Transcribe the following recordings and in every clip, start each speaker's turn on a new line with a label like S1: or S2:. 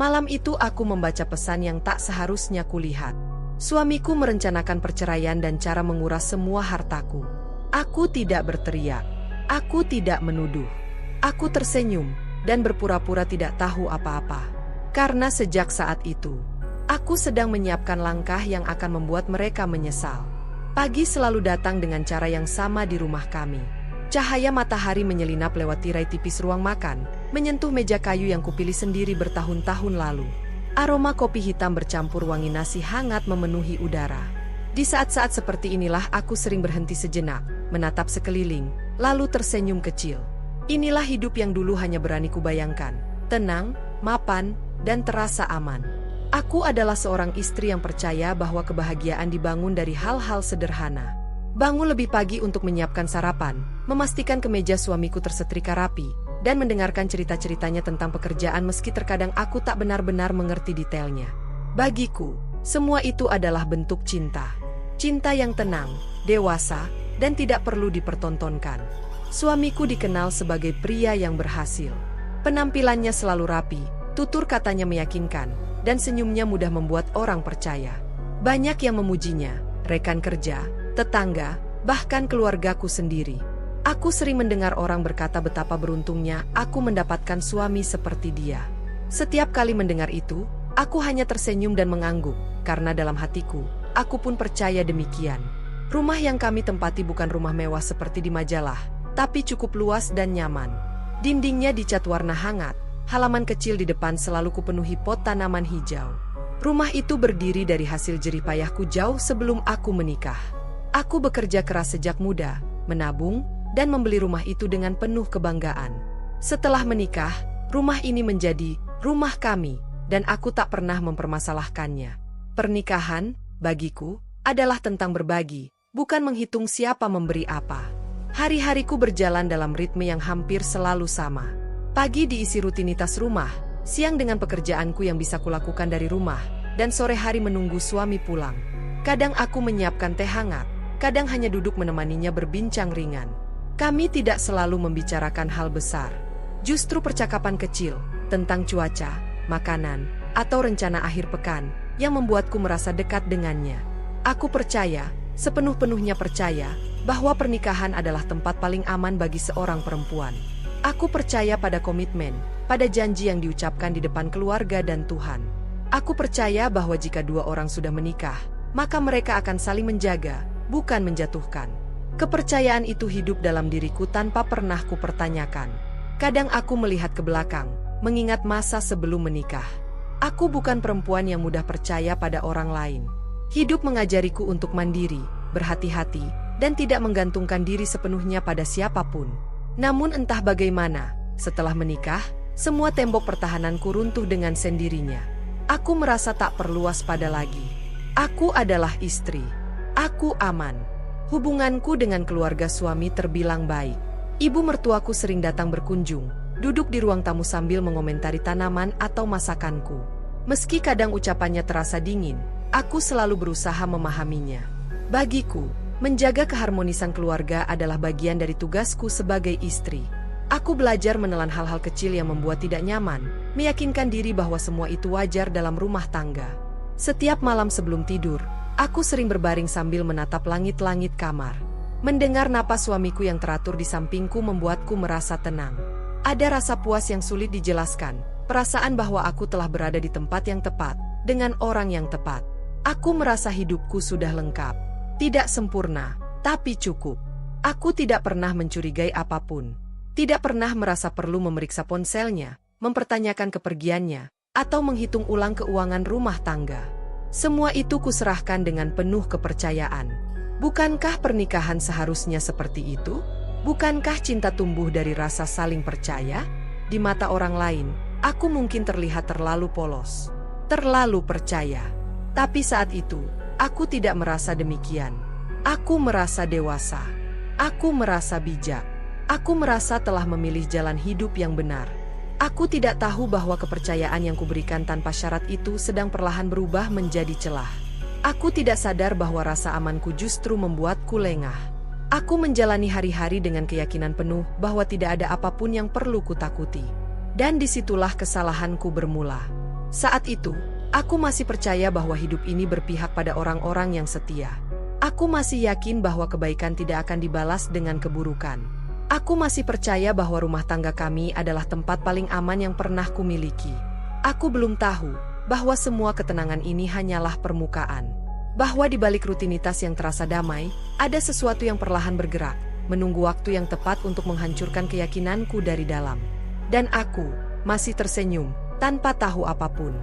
S1: Malam itu aku membaca pesan yang tak seharusnya kulihat. Suamiku merencanakan perceraian dan cara menguras semua hartaku. Aku tidak berteriak. Aku tidak menuduh. Aku tersenyum dan berpura-pura tidak tahu apa-apa. Karena sejak saat itu, aku sedang menyiapkan langkah yang akan membuat mereka menyesal. Pagi selalu datang dengan cara yang sama di rumah kami. Cahaya matahari menyelinap lewat tirai tipis ruang makan, menyentuh meja kayu yang kupilih sendiri bertahun-tahun lalu. Aroma kopi hitam bercampur wangi nasi hangat memenuhi udara. Di saat-saat seperti inilah aku sering berhenti sejenak, menatap sekeliling, lalu tersenyum kecil. Inilah hidup yang dulu hanya berani kubayangkan, tenang, mapan, dan terasa aman. Aku adalah seorang istri yang percaya bahwa kebahagiaan dibangun dari hal-hal sederhana. Bangun lebih pagi untuk menyiapkan sarapan, memastikan kemeja suamiku tersetrika rapi, dan mendengarkan cerita-ceritanya tentang pekerjaan meski terkadang aku tak benar-benar mengerti detailnya. Bagiku, semua itu adalah bentuk cinta. Cinta yang tenang, dewasa, dan tidak perlu dipertontonkan. Suamiku dikenal sebagai pria yang berhasil. Penampilannya selalu rapi, tutur katanya meyakinkan, dan senyumnya mudah membuat orang percaya. Banyak yang memujinya, rekan kerja, tetangga, bahkan keluargaku sendiri. Aku sering mendengar orang berkata betapa beruntungnya aku mendapatkan suami seperti dia. Setiap kali mendengar itu, aku hanya tersenyum dan mengangguk, karena dalam hatiku, aku pun percaya demikian. Rumah yang kami tempati bukan rumah mewah seperti di majalah, tapi cukup luas dan nyaman. Dindingnya dicat warna hangat, halaman kecil di depan selalu kupenuhi pot tanaman hijau. Rumah itu berdiri dari hasil jerih payahku jauh sebelum aku menikah. Aku bekerja keras sejak muda, menabung, dan membeli rumah itu dengan penuh kebanggaan. Setelah menikah, rumah ini menjadi rumah kami, dan aku tak pernah mempermasalahkannya. Pernikahan, bagiku, adalah tentang berbagi, bukan menghitung siapa memberi apa. Hari-hariku berjalan dalam ritme yang hampir selalu sama. Pagi diisi rutinitas rumah, siang dengan pekerjaanku yang bisa kulakukan dari rumah, dan sore hari menunggu suami pulang. Kadang aku menyiapkan teh hangat, kadang hanya duduk menemaninya berbincang ringan. Kami tidak selalu membicarakan hal besar. Justru percakapan kecil tentang cuaca, makanan, atau rencana akhir pekan yang membuatku merasa dekat dengannya. Aku percaya, sepenuh-penuhnya percaya, bahwa pernikahan adalah tempat paling aman bagi seorang perempuan. Aku percaya pada komitmen, pada janji yang diucapkan di depan keluarga dan Tuhan. Aku percaya bahwa jika dua orang sudah menikah, maka mereka akan saling menjaga, bukan menjatuhkan. Kepercayaan itu hidup dalam diriku tanpa pernah kupertanyakan. Kadang aku melihat ke belakang, mengingat masa sebelum menikah. Aku bukan perempuan yang mudah percaya pada orang lain. Hidup mengajariku untuk mandiri, berhati-hati, dan tidak menggantungkan diri sepenuhnya pada siapapun. Namun entah bagaimana, setelah menikah, semua tembok pertahananku runtuh dengan sendirinya. Aku merasa tak perlu waspada lagi. Aku adalah istri. Aku aman. Hubunganku dengan keluarga suami terbilang baik. Ibu mertuaku sering datang berkunjung, duduk di ruang tamu sambil mengomentari tanaman atau masakanku. Meski kadang ucapannya terasa dingin, aku selalu berusaha memahaminya. Bagiku, menjaga keharmonisan keluarga adalah bagian dari tugasku sebagai istri. Aku belajar menelan hal-hal kecil yang membuat tidak nyaman, meyakinkan diri bahwa semua itu wajar dalam rumah tangga. Setiap malam sebelum tidur, aku sering berbaring sambil menatap langit-langit kamar. Mendengar napas suamiku yang teratur di sampingku membuatku merasa tenang. Ada rasa puas yang sulit dijelaskan, perasaan bahwa aku telah berada di tempat yang tepat, dengan orang yang tepat. Aku merasa hidupku sudah lengkap. Tidak sempurna, tapi cukup. Aku tidak pernah mencurigai apapun. Tidak pernah merasa perlu memeriksa ponselnya, mempertanyakan kepergiannya, atau menghitung ulang keuangan rumah tangga. Semua itu kuserahkan dengan penuh kepercayaan. Bukankah pernikahan seharusnya seperti itu? Bukankah cinta tumbuh dari rasa saling percaya? Di mata orang lain, aku mungkin terlihat terlalu polos, terlalu percaya. Tapi saat itu, aku tidak merasa demikian. Aku merasa dewasa. Aku merasa bijak. Aku merasa telah memilih jalan hidup yang benar. Aku tidak tahu bahwa kepercayaan yang kuberikan tanpa syarat itu sedang perlahan berubah menjadi celah. Aku tidak sadar bahwa rasa amanku justru membuatku lengah. Aku menjalani hari-hari dengan keyakinan penuh bahwa tidak ada apapun yang perlu kutakuti. Dan disitulah kesalahanku bermula. Saat itu, aku masih percaya bahwa hidup ini berpihak pada orang-orang yang setia. Aku masih yakin bahwa kebaikan tidak akan dibalas dengan keburukan. Aku masih percaya bahwa rumah tangga kami adalah tempat paling aman yang pernah kumiliki. Aku belum tahu bahwa semua ketenangan ini hanyalah permukaan. Bahwa di balik rutinitas yang terasa damai, ada sesuatu yang perlahan bergerak, menunggu waktu yang tepat untuk menghancurkan keyakinanku dari dalam. Dan aku masih tersenyum, tanpa tahu apapun.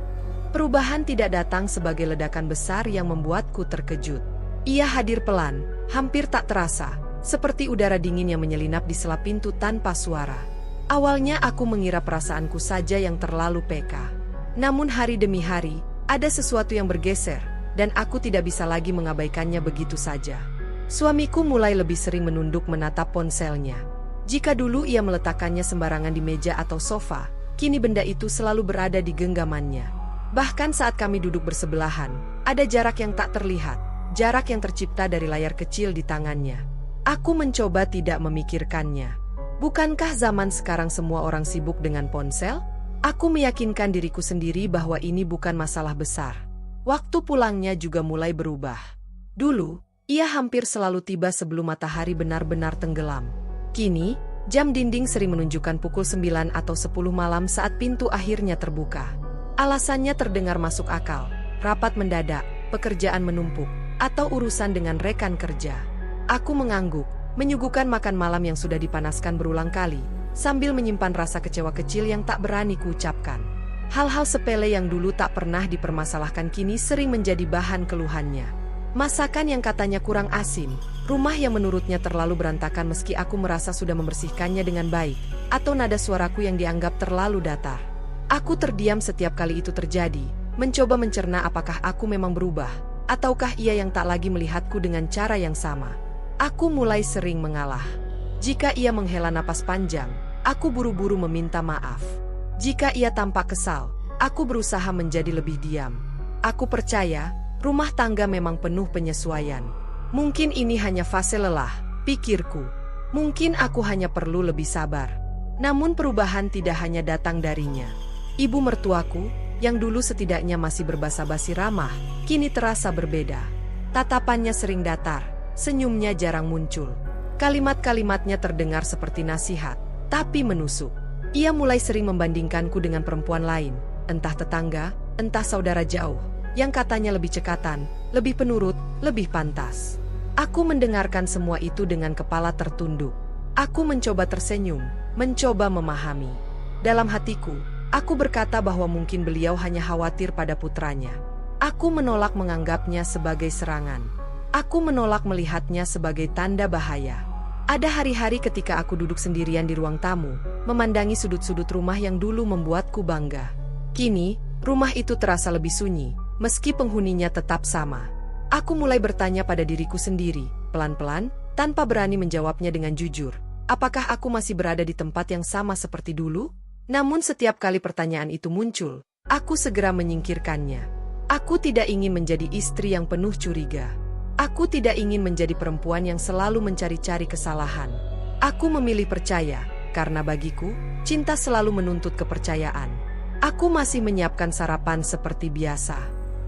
S1: Perubahan tidak datang sebagai ledakan besar yang membuatku terkejut. Ia hadir pelan, hampir tak terasa, seperti udara dingin yang menyelinap di sela pintu tanpa suara. Awalnya aku mengira perasaanku saja yang terlalu peka. Namun hari demi hari, ada sesuatu yang bergeser, dan aku tidak bisa lagi mengabaikannya begitu saja. Suamiku mulai lebih sering menunduk menatap ponselnya. Jika dulu ia meletakkannya sembarangan di meja atau sofa, kini benda itu selalu berada di genggamannya. Bahkan saat kami duduk bersebelahan, ada jarak yang tak terlihat, jarak yang tercipta dari layar kecil di tangannya. Aku mencoba tidak memikirkannya. Bukankah zaman sekarang semua orang sibuk dengan ponsel? Aku meyakinkan diriku sendiri bahwa ini bukan masalah besar. Waktu pulangnya juga mulai berubah. Dulu, ia hampir selalu tiba sebelum matahari benar-benar tenggelam. Kini, jam dinding sering menunjukkan pukul 9 atau 10 malam saat pintu akhirnya terbuka. Alasannya terdengar masuk akal, rapat mendadak, pekerjaan menumpuk, atau urusan dengan rekan kerja. Aku mengangguk, menyuguhkan makan malam yang sudah dipanaskan berulang kali, sambil menyimpan rasa kecewa kecil yang tak berani kuucapkan. Hal-hal sepele yang dulu tak pernah dipermasalahkan kini sering menjadi bahan keluhannya. Masakan yang katanya kurang asin, rumah yang menurutnya terlalu berantakan meski aku merasa sudah membersihkannya dengan baik, atau nada suaraku yang dianggap terlalu datar. Aku terdiam setiap kali itu terjadi, mencoba mencerna apakah aku memang berubah, ataukah ia yang tak lagi melihatku dengan cara yang sama. Aku mulai sering mengalah. Jika ia menghela napas panjang, aku buru-buru meminta maaf. Jika ia tampak kesal, aku berusaha menjadi lebih diam. Aku percaya, rumah tangga memang penuh penyesuaian. Mungkin ini hanya fase lelah, pikirku. Mungkin aku hanya perlu lebih sabar. Namun perubahan tidak hanya datang darinya. Ibu mertuaku, yang dulu setidaknya masih berbasa-basi ramah, kini terasa berbeda. Tatapannya sering datar. Senyumnya jarang muncul. Kalimat-kalimatnya terdengar seperti nasihat, tapi menusuk. Ia mulai sering membandingkanku dengan perempuan lain, entah tetangga, entah saudara jauh, yang katanya lebih cekatan, lebih penurut, lebih pantas. Aku mendengarkan semua itu dengan kepala tertunduk. Aku mencoba tersenyum, mencoba memahami. Dalam hatiku, aku berkata bahwa mungkin beliau hanya khawatir pada putranya. Aku menolak menganggapnya sebagai serangan. Aku menolak melihatnya sebagai tanda bahaya. Ada hari-hari ketika aku duduk sendirian di ruang tamu, memandangi sudut-sudut rumah yang dulu membuatku bangga. Kini, rumah itu terasa lebih sunyi, meski penghuninya tetap sama. Aku mulai bertanya pada diriku sendiri, pelan-pelan, tanpa berani menjawabnya dengan jujur. Apakah aku masih berada di tempat yang sama seperti dulu? Namun setiap kali pertanyaan itu muncul, aku segera menyingkirkannya. Aku tidak ingin menjadi istri yang penuh curiga. Aku tidak ingin menjadi perempuan yang selalu mencari-cari kesalahan. Aku memilih percaya, karena bagiku, cinta selalu menuntut kepercayaan. Aku masih menyiapkan sarapan seperti biasa.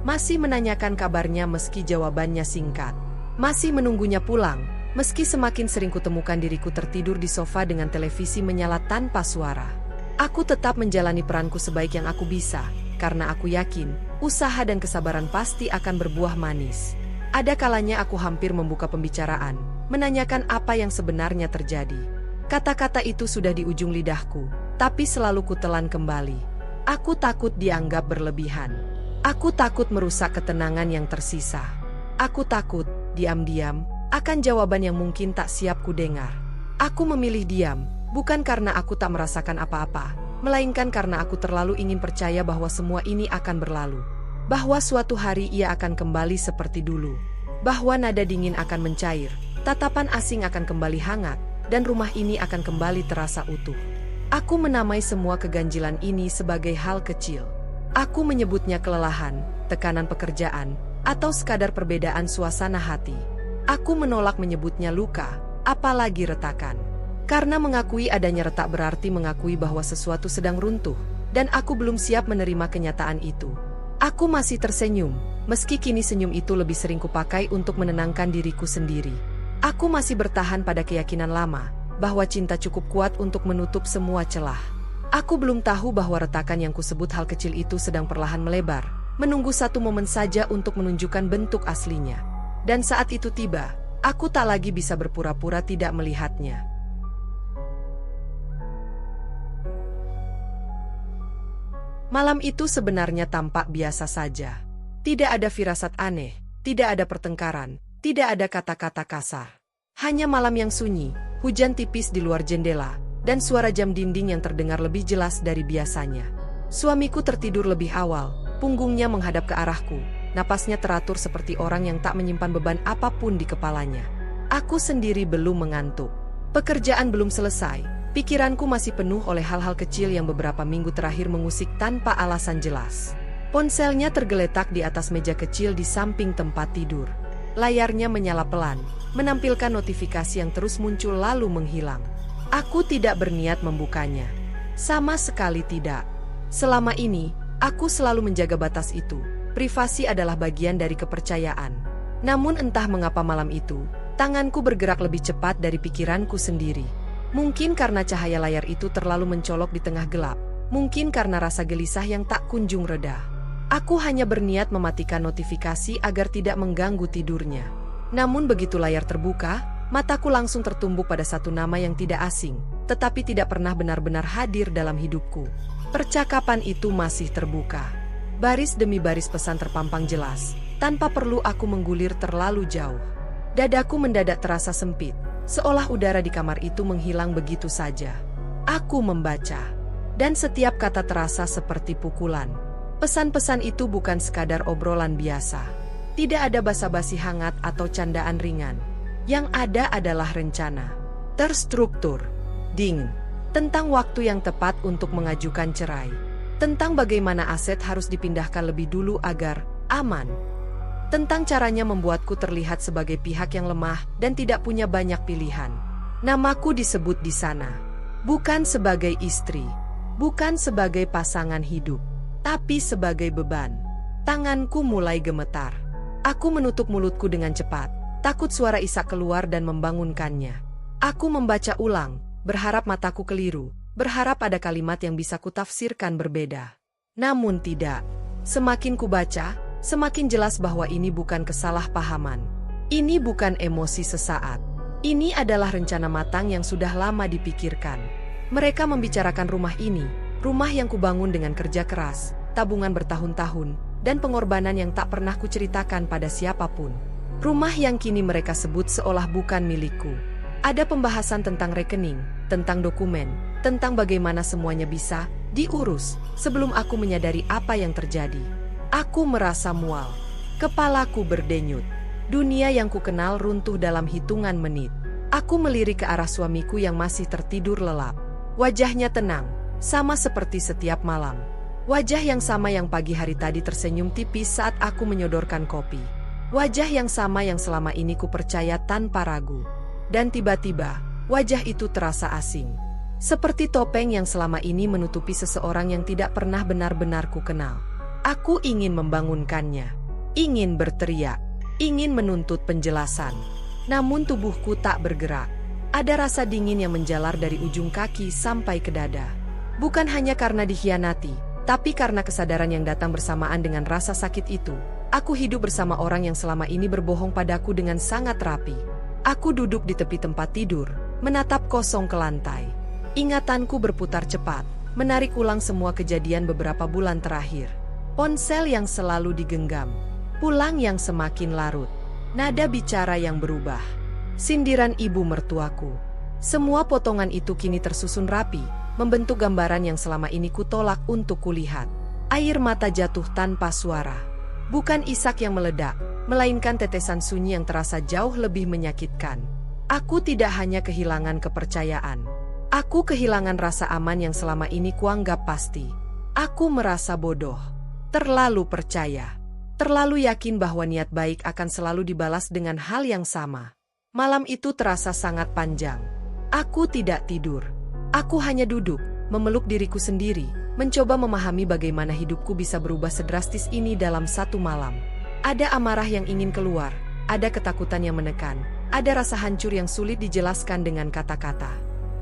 S1: Masih menanyakan kabarnya meski jawabannya singkat. Masih menunggunya pulang, meski semakin sering kutemukan diriku tertidur di sofa dengan televisi menyala tanpa suara. Aku tetap menjalani peranku sebaik yang aku bisa, karena aku yakin, usaha dan kesabaran pasti akan berbuah manis. Ada kalanya aku hampir membuka pembicaraan, menanyakan apa yang sebenarnya terjadi. Kata-kata itu sudah di ujung lidahku, tapi selalu kutelan kembali. Aku takut dianggap berlebihan. Aku takut merusak ketenangan yang tersisa. Aku takut, diam-diam, akan jawaban yang mungkin tak siap ku dengar. Aku memilih diam, bukan karena aku tak merasakan apa-apa, melainkan karena aku terlalu ingin percaya bahwa semua ini akan berlalu. Bahwa suatu hari ia akan kembali seperti dulu. Bahwa nada dingin akan mencair, tatapan asing akan kembali hangat, dan rumah ini akan kembali terasa utuh. Aku menamai semua keganjilan ini sebagai hal kecil. Aku menyebutnya kelelahan, tekanan pekerjaan, atau sekadar perbedaan suasana hati. Aku menolak menyebutnya luka, apalagi retakan. Karena mengakui adanya retak berarti mengakui bahwa sesuatu sedang runtuh. dan aku belum siap menerima kenyataan itu. Aku masih tersenyum, meski kini senyum itu lebih sering kupakai untuk menenangkan diriku sendiri. Aku masih bertahan pada keyakinan lama, bahwa cinta cukup kuat untuk menutup semua celah. Aku belum tahu bahwa retakan yang kusebut hal kecil itu sedang perlahan melebar, menunggu satu momen saja untuk menunjukkan bentuk aslinya. Dan saat itu tiba, aku tak lagi bisa berpura-pura tidak melihatnya. Malam itu sebenarnya tampak biasa saja. Tidak ada firasat aneh, tidak ada pertengkaran, tidak ada kata-kata kasar. Hanya malam yang sunyi, hujan tipis di luar jendela, dan suara jam dinding yang terdengar lebih jelas dari biasanya. Suamiku tertidur lebih awal, punggungnya menghadap ke arahku, napasnya teratur seperti orang yang tak menyimpan beban apapun di kepalanya. Aku sendiri belum mengantuk. Pekerjaan belum selesai. Pikiranku masih penuh oleh hal-hal kecil yang beberapa minggu terakhir mengusik tanpa alasan jelas. Ponselnya tergeletak di atas meja kecil di samping tempat tidur. Layarnya menyala pelan, menampilkan notifikasi yang terus muncul lalu menghilang. Aku tidak berniat membukanya. Sama sekali tidak. Selama ini, aku selalu menjaga batas itu. Privasi adalah bagian dari kepercayaan. Namun entah mengapa malam itu, tanganku bergerak lebih cepat dari pikiranku sendiri. Mungkin karena cahaya layar itu terlalu mencolok di tengah gelap. Mungkin karena rasa gelisah yang tak kunjung reda. Aku hanya berniat mematikan notifikasi agar tidak mengganggu tidurnya. Namun begitu layar terbuka, mataku langsung tertumbuk pada satu nama yang tidak asing, tetapi tidak pernah benar-benar hadir dalam hidupku. Percakapan itu masih terbuka. Baris demi baris pesan terpampang jelas, tanpa perlu aku menggulir terlalu jauh. Dadaku mendadak terasa sempit. Seolah udara di kamar itu menghilang begitu saja. Aku membaca, dan setiap kata terasa seperti pukulan. Pesan-pesan itu bukan sekadar obrolan biasa. Tidak ada basa-basi hangat atau candaan ringan. Yang ada adalah rencana terstruktur, dingin, tentang waktu yang tepat untuk mengajukan cerai, tentang bagaimana aset harus dipindahkan lebih dulu agar aman, tentang caranya membuatku terlihat sebagai pihak yang lemah dan tidak punya banyak pilihan. Namaku disebut di sana, bukan sebagai istri, bukan sebagai pasangan hidup, tapi sebagai beban. Tanganku mulai gemetar. Aku menutup mulutku dengan cepat, takut suara isak keluar dan membangunkannya. Aku membaca ulang, berharap mataku keliru, berharap ada kalimat yang bisa kutafsirkan berbeda. Namun tidak. Semakin kubaca, semakin jelas bahwa ini bukan kesalahpahaman. Ini bukan emosi sesaat. Ini adalah rencana matang yang sudah lama dipikirkan. Mereka membicarakan rumah ini, rumah yang kubangun dengan kerja keras, tabungan bertahun-tahun, dan pengorbanan yang tak pernah kuceritakan pada siapapun. Rumah yang kini mereka sebut seolah bukan milikku. Ada pembahasan tentang rekening, tentang dokumen, tentang bagaimana semuanya bisa diurus sebelum aku menyadari apa yang terjadi. Aku merasa mual. Kepalaku berdenyut. Dunia yang kukenal runtuh dalam hitungan menit. Aku melirik ke arah suamiku yang masih tertidur lelap. Wajahnya tenang, sama seperti setiap malam. Wajah yang sama yang pagi hari tadi tersenyum tipis saat aku menyodorkan kopi. Wajah yang sama yang selama ini kupercaya tanpa ragu. Dan tiba-tiba, wajah itu terasa asing. Seperti topeng yang selama ini menutupi seseorang yang tidak pernah benar-benar kukenal. Aku ingin membangunkannya, ingin berteriak, ingin menuntut penjelasan. Namun tubuhku tak bergerak. Ada rasa dingin yang menjalar dari ujung kaki sampai ke dada. Bukan hanya karena dikhianati, tapi karena kesadaran yang datang bersamaan dengan rasa sakit itu. Aku hidup bersama orang yang selama ini berbohong padaku dengan sangat rapi. Aku duduk di tepi tempat tidur, menatap kosong ke lantai. Ingatanku berputar cepat, menarik ulang semua kejadian beberapa bulan terakhir. Ponsel yang selalu digenggam, pulang yang semakin larut, nada bicara yang berubah, sindiran ibu mertuaku. Semua potongan itu kini tersusun rapi, membentuk gambaran yang selama ini kutolak untuk kulihat. Air mata jatuh tanpa suara. Bukan isak yang meledak, melainkan tetesan sunyi yang terasa jauh lebih menyakitkan. Aku tidak hanya kehilangan kepercayaan. Aku kehilangan rasa aman yang selama ini kuanggap pasti. Aku merasa bodoh. Terlalu percaya, terlalu yakin bahwa niat baik akan selalu dibalas dengan hal yang sama. Malam itu terasa sangat panjang. Aku tidak tidur. Aku hanya duduk, memeluk diriku sendiri, mencoba memahami bagaimana hidupku bisa berubah sedrastis ini dalam satu malam. Ada amarah yang ingin keluar, ada ketakutan yang menekan, ada rasa hancur yang sulit dijelaskan dengan kata-kata.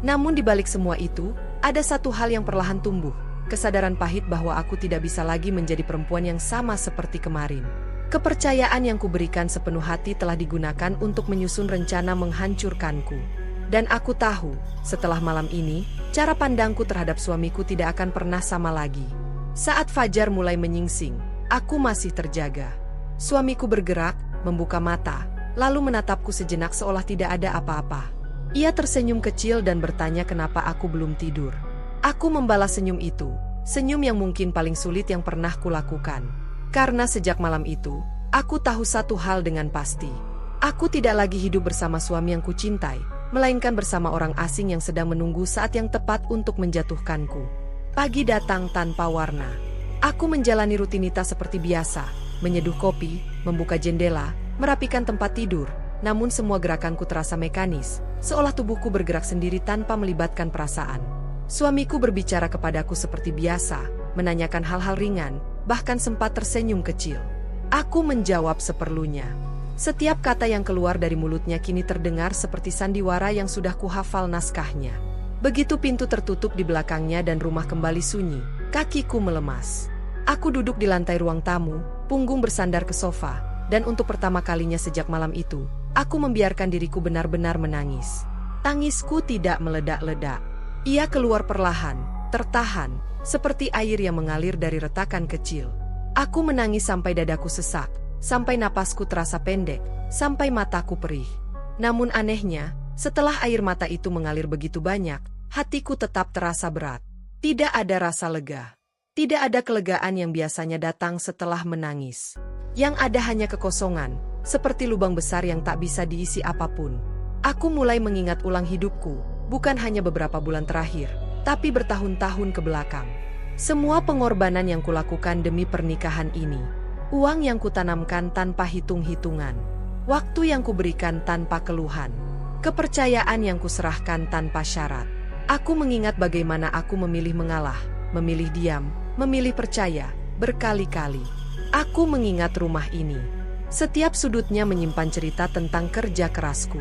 S1: Namun di balik semua itu, ada satu hal yang perlahan tumbuh, kesadaran pahit bahwa aku tidak bisa lagi menjadi perempuan yang sama seperti kemarin. Kepercayaan yang kuberikan sepenuh hati telah digunakan untuk menyusun rencana menghancurkanku. Dan aku tahu, setelah malam ini, cara pandangku terhadap suamiku tidak akan pernah sama lagi. Saat fajar mulai menyingsing, aku masih terjaga. Suamiku bergerak, membuka mata, lalu menatapku sejenak seolah tidak ada apa-apa. Ia tersenyum kecil dan bertanya kenapa aku belum tidur. Aku membalas senyum itu, senyum yang mungkin paling sulit yang pernah kulakukan. Karena sejak malam itu, aku tahu satu hal dengan pasti. Aku tidak lagi hidup bersama suami yang kucintai, melainkan bersama orang asing yang sedang menunggu saat yang tepat untuk menjatuhkanku. Pagi datang tanpa warna. Aku menjalani rutinitas seperti biasa, menyeduh kopi, membuka jendela, merapikan tempat tidur, namun semua gerakanku terasa mekanis, seolah tubuhku bergerak sendiri tanpa melibatkan perasaan. Suamiku berbicara kepadaku seperti biasa, menanyakan hal-hal ringan, bahkan sempat tersenyum kecil. Aku menjawab seperlunya. Setiap kata yang keluar dari mulutnya kini terdengar seperti sandiwara yang sudah kuhafal naskahnya. Begitu pintu tertutup di belakangnya dan rumah kembali sunyi, kakiku melemas. Aku duduk di lantai ruang tamu, punggung bersandar ke sofa, dan untuk pertama kalinya sejak malam itu, aku membiarkan diriku benar-benar menangis. Tangisku tidak meledak-ledak. Ia keluar perlahan, tertahan, seperti air yang mengalir dari retakan kecil. Aku menangis sampai dadaku sesak, sampai napasku terasa pendek, sampai mataku perih. Namun anehnya, setelah air mata itu mengalir begitu banyak, hatiku tetap terasa berat. Tidak ada rasa lega. Tidak ada kelegaan yang biasanya datang setelah menangis. Yang ada hanya kekosongan, seperti lubang besar yang tak bisa diisi apapun. Aku mulai mengingat ulang hidupku, bukan hanya beberapa bulan terakhir, tapi bertahun-tahun ke belakang. Semua pengorbanan yang kulakukan demi pernikahan ini. Uang yang kutanamkan tanpa hitung-hitungan. Waktu yang kuberikan tanpa keluhan. Kepercayaan yang kuserahkan tanpa syarat. Aku mengingat bagaimana aku memilih mengalah, memilih diam, memilih percaya, berkali-kali. Aku mengingat rumah ini. Setiap sudutnya menyimpan cerita tentang kerja kerasku.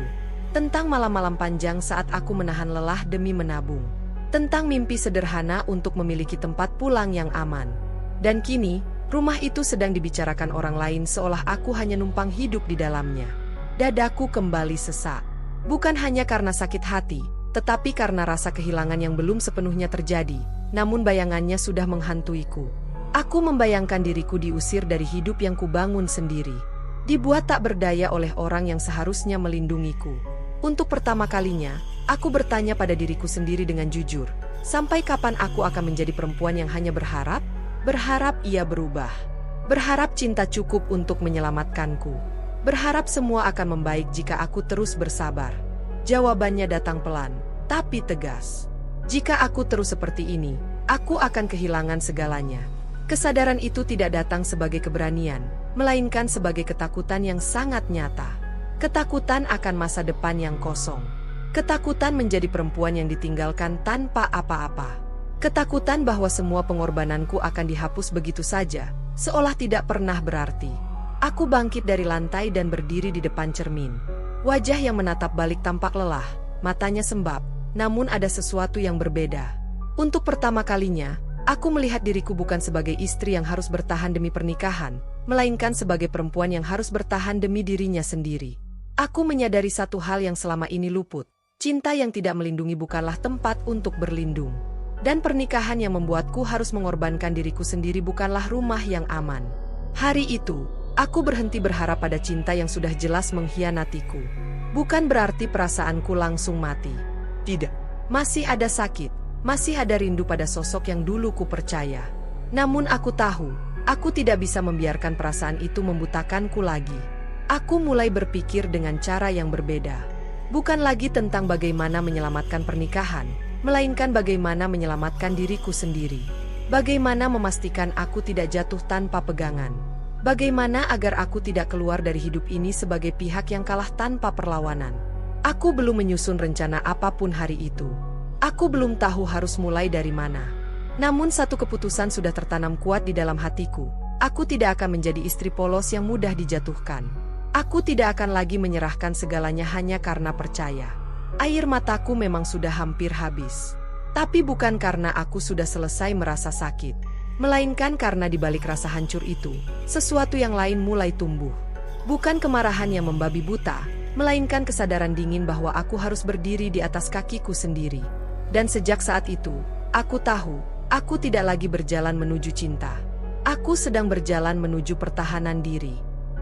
S1: Tentang malam-malam panjang saat aku menahan lelah demi menabung. Tentang mimpi sederhana untuk memiliki tempat pulang yang aman. Dan kini, rumah itu sedang dibicarakan orang lain seolah aku hanya numpang hidup di dalamnya. Dadaku kembali sesak. Bukan hanya karena sakit hati, tetapi karena rasa kehilangan yang belum sepenuhnya terjadi, namun bayangannya sudah menghantuiku. Aku membayangkan diriku diusir dari hidup yang kubangun sendiri. Dibuat tak berdaya oleh orang yang seharusnya melindungiku. Untuk pertama kalinya, aku bertanya pada diriku sendiri dengan jujur, sampai kapan aku akan menjadi perempuan yang hanya berharap? Berharap ia berubah. Berharap cinta cukup untuk menyelamatkanku. Berharap semua akan membaik jika aku terus bersabar. Jawabannya datang pelan, tapi tegas. Jika aku terus seperti ini, aku akan kehilangan segalanya. Kesadaran itu tidak datang sebagai keberanian, melainkan sebagai ketakutan yang sangat nyata. Ketakutan akan masa depan yang kosong. Ketakutan menjadi perempuan yang ditinggalkan tanpa apa-apa. Ketakutan bahwa semua pengorbananku akan dihapus begitu saja, seolah tidak pernah berarti. Aku bangkit dari lantai dan berdiri di depan cermin. Wajah yang menatap balik tampak lelah, matanya sembab, namun ada sesuatu yang berbeda. Untuk pertama kalinya, aku melihat diriku bukan sebagai istri yang harus bertahan demi pernikahan, melainkan sebagai perempuan yang harus bertahan demi dirinya sendiri. Aku menyadari satu hal yang selama ini luput. Cinta yang tidak melindungi bukanlah tempat untuk berlindung. Dan pernikahan yang membuatku harus mengorbankan diriku sendiri bukanlah rumah yang aman. Hari itu, aku berhenti berharap pada cinta yang sudah jelas mengkhianatiku. Bukan berarti perasaanku langsung mati. Tidak. Masih ada sakit, masih ada rindu pada sosok yang dulu ku percaya. Namun aku tahu, aku tidak bisa membiarkan perasaan itu membutakanku lagi. Aku mulai berpikir dengan cara yang berbeda. Bukan lagi tentang bagaimana menyelamatkan pernikahan, melainkan bagaimana menyelamatkan diriku sendiri. Bagaimana memastikan aku tidak jatuh tanpa pegangan. Bagaimana agar aku tidak keluar dari hidup ini sebagai pihak yang kalah tanpa perlawanan. Aku belum menyusun rencana apapun hari itu. Aku belum tahu harus mulai dari mana. Namun satu keputusan sudah tertanam kuat di dalam hatiku. Aku tidak akan menjadi istri polos yang mudah dijatuhkan. Aku tidak akan lagi menyerahkan segalanya hanya karena percaya. Air mataku memang sudah hampir habis. Tapi bukan karena aku sudah selesai merasa sakit. Melainkan karena di balik rasa hancur itu, sesuatu yang lain mulai tumbuh. Bukan kemarahan yang membabi buta, melainkan kesadaran dingin bahwa aku harus berdiri di atas kakiku sendiri. Dan sejak saat itu, aku tahu, aku tidak lagi berjalan menuju cinta. Aku sedang berjalan menuju pertahanan diri.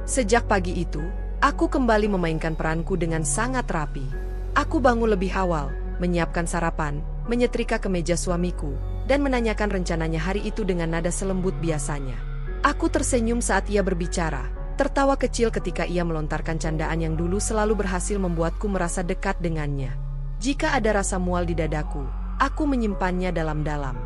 S1: Sejak pagi itu, aku kembali memainkan peranku dengan sangat rapi. Aku bangun lebih awal, menyiapkan sarapan, menyetrika kemeja suamiku, dan menanyakan rencananya hari itu dengan nada selembut biasanya. Aku tersenyum saat ia berbicara, tertawa kecil ketika ia melontarkan candaan yang dulu selalu berhasil membuatku merasa dekat dengannya. Jika ada rasa mual di dadaku, aku menyimpannya dalam-dalam.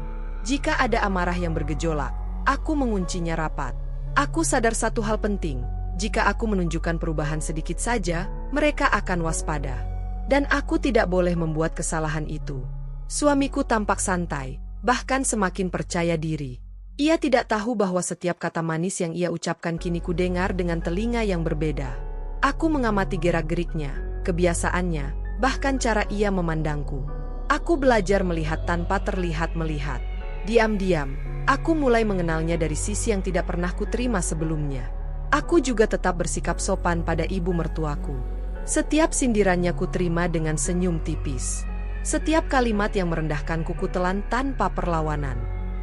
S1: Jika ada amarah yang bergejolak, aku menguncinya rapat. Aku sadar satu hal penting, jika aku menunjukkan perubahan sedikit saja, mereka akan waspada. Dan aku tidak boleh membuat kesalahan itu. Suamiku tampak santai, bahkan semakin percaya diri. Ia tidak tahu bahwa setiap kata manis yang ia ucapkan kini kudengar dengan telinga yang berbeda. Aku mengamati gerak-geriknya, kebiasaannya, bahkan cara ia memandangku. Aku belajar melihat tanpa terlihat melihat. Diam-diam, aku mulai mengenalnya dari sisi yang tidak pernah kuterima sebelumnya. Aku juga tetap bersikap sopan pada ibu mertuaku. Setiap sindirannya kuterima dengan senyum tipis. Setiap kalimat yang merendahkanku kutelan tanpa perlawanan.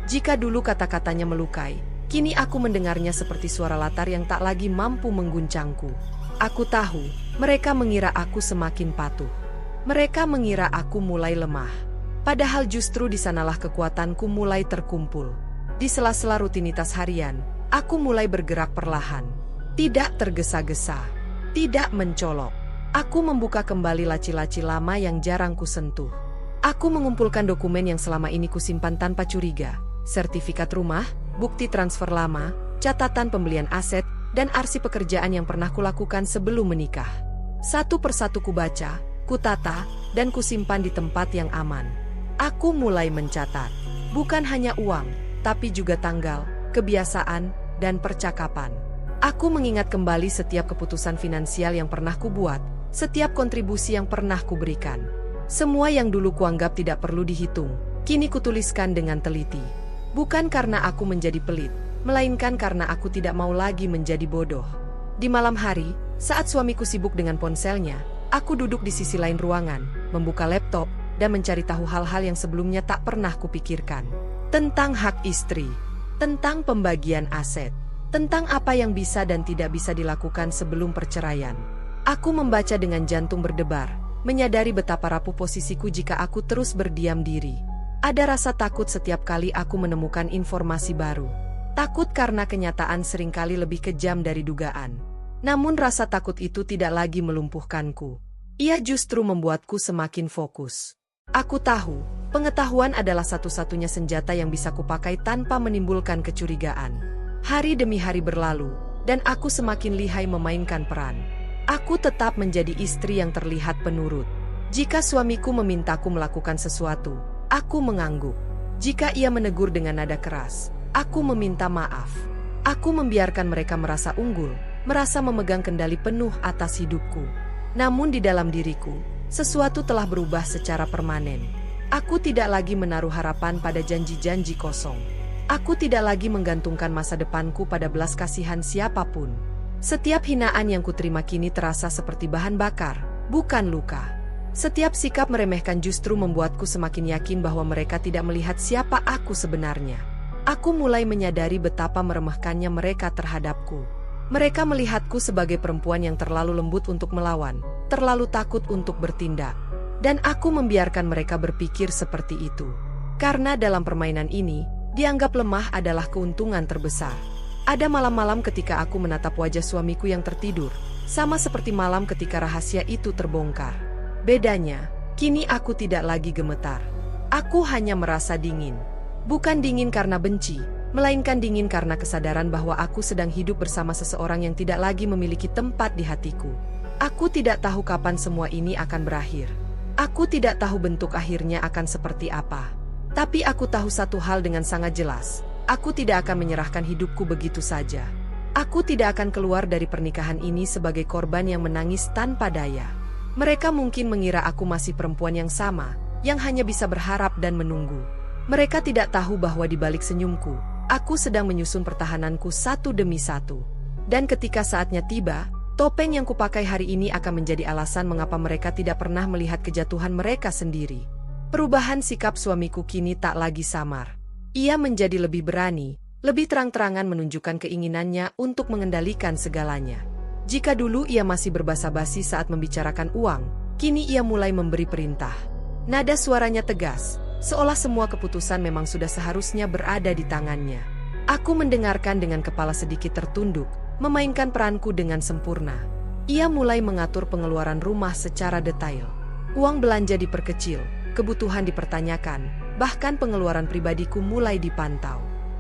S1: Jika dulu kata-katanya melukai, kini aku mendengarnya seperti suara latar yang tak lagi mampu mengguncangku. Aku tahu, mereka mengira aku semakin patuh. Mereka mengira aku mulai lemah. Padahal justru di sanalah kekuatanku mulai terkumpul. Di sela-sela rutinitas harian, aku mulai bergerak perlahan. Tidak tergesa-gesa, tidak mencolok. Aku membuka kembali laci-laci lama yang jarang kusentuh. Aku mengumpulkan dokumen yang selama ini kusimpan tanpa curiga. Sertifikat rumah, bukti transfer lama, catatan pembelian aset, dan arsip pekerjaan yang pernah kulakukan sebelum menikah. Satu persatu kubaca, kutata, dan kusimpan di tempat yang aman. Aku mulai mencatat. Bukan hanya uang, tapi juga tanggal, kebiasaan, dan percakapan. Aku mengingat kembali setiap keputusan finansial yang pernah kubuat, setiap kontribusi yang pernah kuberikan. Semua yang dulu kuanggap tidak perlu dihitung, kini kutuliskan dengan teliti. Bukan karena aku menjadi pelit, melainkan karena aku tidak mau lagi menjadi bodoh. Di malam hari, saat suamiku sibuk dengan ponselnya, aku duduk di sisi lain ruangan, membuka laptop, dan mencari tahu hal-hal yang sebelumnya tak pernah kupikirkan. Tentang hak istri, tentang pembagian aset, tentang apa yang bisa dan tidak bisa dilakukan sebelum perceraian. Aku membaca dengan jantung berdebar, menyadari betapa rapuh posisiku jika aku terus berdiam diri. Ada rasa takut setiap kali aku menemukan informasi baru. Takut karena kenyataan seringkali lebih kejam dari dugaan. Namun rasa takut itu tidak lagi melumpuhkanku. Ia justru membuatku semakin fokus. Aku tahu, pengetahuan adalah satu-satunya senjata yang bisa kupakai tanpa menimbulkan kecurigaan. Hari demi hari berlalu, dan aku semakin lihai memainkan peran. Aku tetap menjadi istri yang terlihat penurut. Jika suamiku memintaku melakukan sesuatu, aku mengangguk. Jika ia menegur dengan nada keras, aku meminta maaf. Aku membiarkan mereka merasa unggul, merasa memegang kendali penuh atas hidupku. Namun di dalam diriku, sesuatu telah berubah secara permanen. Aku tidak lagi menaruh harapan pada janji-janji kosong. Aku tidak lagi menggantungkan masa depanku pada belas kasihan siapapun. Setiap hinaan yang kuterima kini terasa seperti bahan bakar, bukan luka. Setiap sikap meremehkan justru membuatku semakin yakin bahwa mereka tidak melihat siapa aku sebenarnya. Aku mulai menyadari betapa meremehkannya mereka terhadapku. Mereka melihatku sebagai perempuan yang terlalu lembut untuk melawan, terlalu takut untuk bertindak. Dan aku membiarkan mereka berpikir seperti itu. Karena dalam permainan ini, dianggap lemah adalah keuntungan terbesar. Ada malam-malam ketika aku menatap wajah suamiku yang tertidur, sama seperti malam ketika rahasia itu terbongkar. Bedanya, kini aku tidak lagi gemetar. Aku hanya merasa dingin. Bukan dingin karena benci, melainkan dingin karena kesadaran bahwa aku sedang hidup bersama seseorang yang tidak lagi memiliki tempat di hatiku. Aku tidak tahu kapan semua ini akan berakhir. Aku tidak tahu bentuk akhirnya akan seperti apa. Tapi aku tahu satu hal dengan sangat jelas. Aku tidak akan menyerahkan hidupku begitu saja. Aku tidak akan keluar dari pernikahan ini sebagai korban yang menangis tanpa daya. Mereka mungkin mengira aku masih perempuan yang sama, yang hanya bisa berharap dan menunggu. Mereka tidak tahu bahwa di balik senyumku, aku sedang menyusun pertahananku satu demi satu. Dan ketika saatnya tiba, topeng yang kupakai hari ini akan menjadi alasan mengapa mereka tidak pernah melihat kejatuhan mereka sendiri. Perubahan sikap suamiku kini tak lagi samar. Ia menjadi lebih berani, lebih terang-terangan menunjukkan keinginannya untuk mengendalikan segalanya. Jika dulu ia masih berbasa-basi saat membicarakan uang, kini ia mulai memberi perintah. Nada suaranya tegas, seolah semua keputusan memang sudah seharusnya berada di tangannya. Aku mendengarkan dengan kepala sedikit tertunduk, memainkan peranku dengan sempurna. Ia mulai mengatur pengeluaran rumah secara detail. Uang belanja diperkecil, kebutuhan dipertanyakan, bahkan pengeluaran pribadiku mulai dipantau.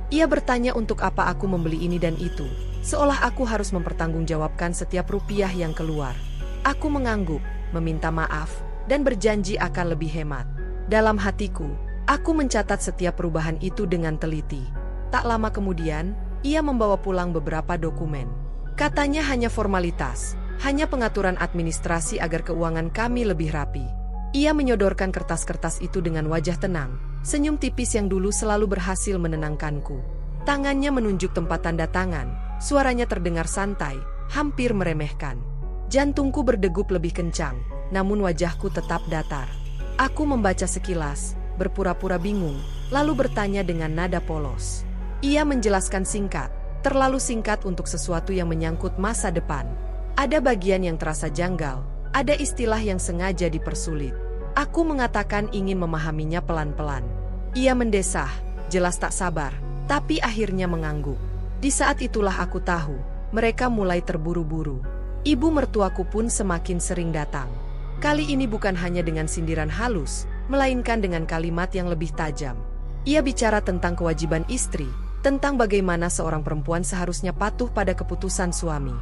S1: Ia bertanya untuk apa aku membeli ini dan itu, seolah aku harus mempertanggungjawabkan setiap rupiah yang keluar. Aku mengangguk, meminta maaf, dan berjanji akan lebih hemat. Dalam hatiku, aku mencatat setiap perubahan itu dengan teliti. Tak lama kemudian, ia membawa pulang beberapa dokumen. Katanya hanya formalitas, hanya pengaturan administrasi agar keuangan kami lebih rapi. Ia menyodorkan kertas-kertas itu dengan wajah tenang, senyum tipis yang dulu selalu berhasil menenangkanku. Tangannya menunjuk tempat tanda tangan, suaranya terdengar santai, hampir meremehkan. Jantungku berdegup lebih kencang, namun wajahku tetap datar. Aku membaca sekilas, berpura-pura bingung, lalu bertanya dengan nada polos. Ia menjelaskan singkat, terlalu singkat untuk sesuatu yang menyangkut masa depan. Ada bagian yang terasa janggal, ada istilah yang sengaja dipersulit. Aku mengatakan ingin memahaminya pelan-pelan. Ia mendesah, jelas tak sabar, tapi akhirnya mengangguk. Di saat itulah aku tahu, mereka mulai terburu-buru. Ibu mertuaku pun semakin sering datang. Kali ini bukan hanya dengan sindiran halus, melainkan dengan kalimat yang lebih tajam. Ia bicara tentang kewajiban istri, tentang bagaimana seorang perempuan seharusnya patuh pada keputusan suami.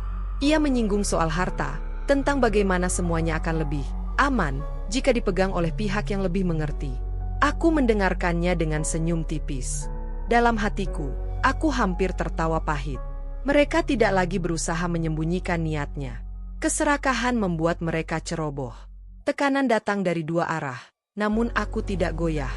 S1: Ia menyinggung soal harta, tentang bagaimana semuanya akan lebih aman jika dipegang oleh pihak yang lebih mengerti. Aku mendengarkannya dengan senyum tipis. Dalam hatiku, aku hampir tertawa pahit. Mereka tidak lagi berusaha menyembunyikan niatnya. Keserakahan membuat mereka ceroboh. Tekanan datang dari dua arah, namun aku tidak goyah.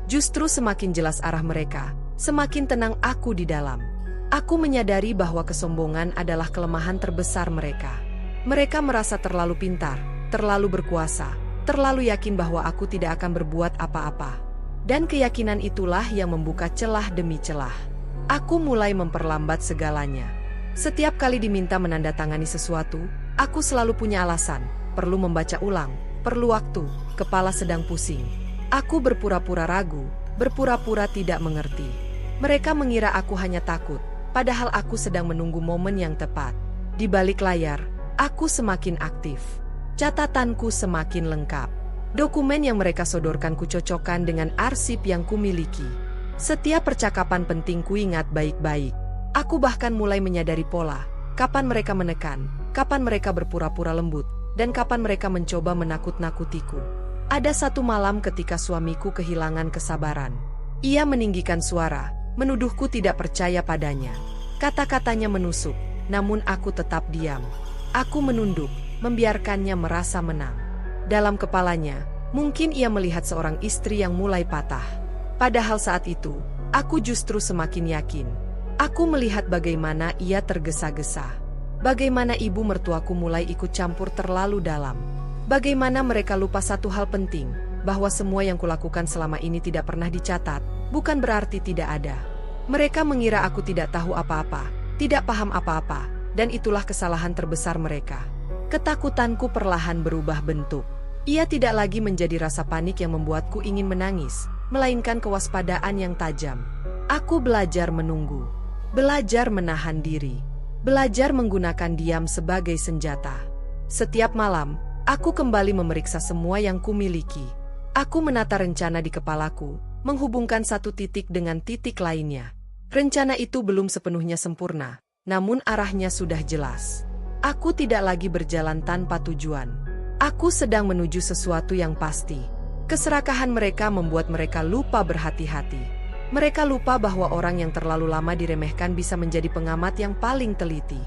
S1: Justru semakin jelas arah mereka, semakin tenang aku di dalam. Aku menyadari bahwa kesombongan adalah kelemahan terbesar mereka. Mereka merasa terlalu pintar, terlalu berkuasa, terlalu yakin bahwa aku tidak akan berbuat apa-apa. Dan keyakinan itulah yang membuka celah demi celah. Aku mulai memperlambat segalanya. Setiap kali diminta menandatangani sesuatu, aku selalu punya alasan, perlu membaca ulang, perlu waktu, kepala sedang pusing. Aku berpura-pura ragu, berpura-pura tidak mengerti. Mereka mengira aku hanya takut, padahal aku sedang menunggu momen yang tepat. Di balik layar, aku semakin aktif. Catatanku semakin lengkap. Dokumen yang mereka sodorkan kucocokkan dengan arsip yang kumiliki. Setiap percakapan penting kuingat baik-baik. Aku bahkan mulai menyadari pola, kapan mereka menekan, kapan mereka berpura-pura lembut, dan kapan mereka mencoba menakut-nakutiku. Ada satu malam ketika suamiku kehilangan kesabaran. Ia meninggikan suara, menuduhku tidak percaya padanya. Kata-katanya menusuk, namun aku tetap diam. Aku menunduk, membiarkannya merasa menang. Dalam kepalanya, mungkin ia melihat seorang istri yang mulai patah. Padahal saat itu, aku justru semakin yakin. Aku melihat bagaimana ia tergesa-gesa. Bagaimana ibu mertuaku mulai ikut campur terlalu dalam. Bagaimana mereka lupa satu hal penting, bahwa semua yang kulakukan selama ini tidak pernah dicatat, bukan berarti tidak ada. Mereka mengira aku tidak tahu apa-apa, tidak paham apa-apa, dan itulah kesalahan terbesar mereka. Ketakutanku perlahan berubah bentuk. Ia tidak lagi menjadi rasa panik yang membuatku ingin menangis, melainkan kewaspadaan yang tajam. Aku belajar menunggu, belajar menahan diri, belajar menggunakan diam sebagai senjata. Setiap malam, aku kembali memeriksa semua yang kumiliki. Aku menata rencana di kepalaku, menghubungkan satu titik dengan titik lainnya. Rencana itu belum sepenuhnya sempurna, namun arahnya sudah jelas. Aku tidak lagi berjalan tanpa tujuan. Aku sedang menuju sesuatu yang pasti. Keserakahan mereka membuat mereka lupa berhati-hati. Mereka lupa bahwa orang yang terlalu lama diremehkan bisa menjadi pengamat yang paling teliti.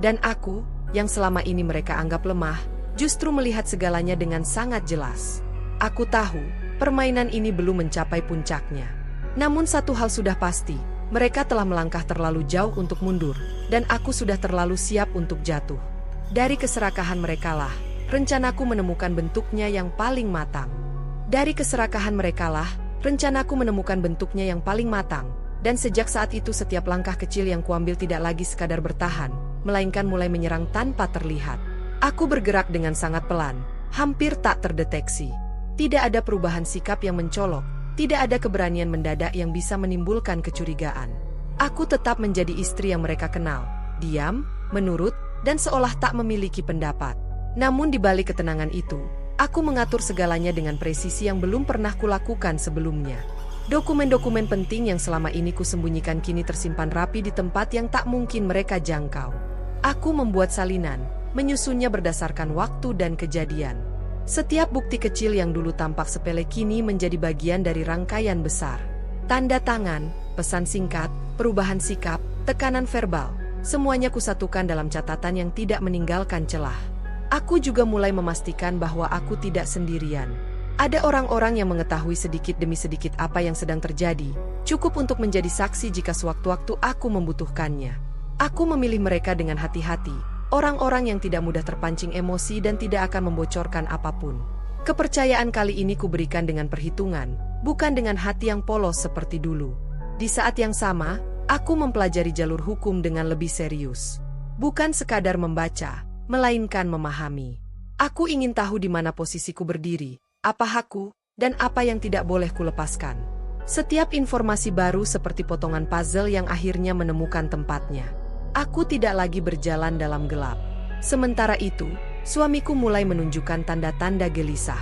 S1: Dan aku, yang selama ini mereka anggap lemah, justru melihat segalanya dengan sangat jelas. Aku tahu, permainan ini belum mencapai puncaknya. Namun satu hal sudah pasti, mereka telah melangkah terlalu jauh untuk mundur, dan aku sudah terlalu siap untuk jatuh. Dari keserakahan merekalah, rencanaku menemukan bentuknya yang paling matang. Dari keserakahan merekalah, rencanaku menemukan bentuknya yang paling matang, dan sejak saat itu setiap langkah kecil yang kuambil tidak lagi sekadar bertahan, melainkan mulai menyerang tanpa terlihat. Aku bergerak dengan sangat pelan, hampir tak terdeteksi. Tidak ada perubahan sikap yang mencolok, tidak ada keberanian mendadak yang bisa menimbulkan kecurigaan. Aku tetap menjadi istri yang mereka kenal, diam, menurut, dan seolah tak memiliki pendapat. Namun di balik ketenangan itu, aku mengatur segalanya dengan presisi yang belum pernah kulakukan sebelumnya. Dokumen-dokumen penting yang selama ini kusembunyikan kini tersimpan rapi di tempat yang tak mungkin mereka jangkau. Aku membuat salinan, menyusunnya berdasarkan waktu dan kejadian. Setiap bukti kecil yang dulu tampak sepele kini menjadi bagian dari rangkaian besar. Tanda tangan, pesan singkat, perubahan sikap, tekanan verbal, semuanya kusatukan dalam catatan yang tidak meninggalkan celah. Aku juga mulai memastikan bahwa aku tidak sendirian. Ada orang-orang yang mengetahui sedikit demi sedikit apa yang sedang terjadi, cukup untuk menjadi saksi jika sewaktu-waktu aku membutuhkannya. Aku memilih mereka dengan hati-hati, orang-orang yang tidak mudah terpancing emosi dan tidak akan membocorkan apapun. Kepercayaan kali ini kuberikan dengan perhitungan, bukan dengan hati yang polos seperti dulu. Di saat yang sama, aku mempelajari jalur hukum dengan lebih serius. Bukan sekadar membaca, melainkan memahami. Aku ingin tahu di mana posisiku berdiri, apa hakku, dan apa yang tidak boleh kulepaskan. Setiap informasi baru seperti potongan puzzle yang akhirnya menemukan tempatnya. Aku tidak lagi berjalan dalam gelap. Sementara itu, suamiku mulai menunjukkan tanda-tanda gelisah.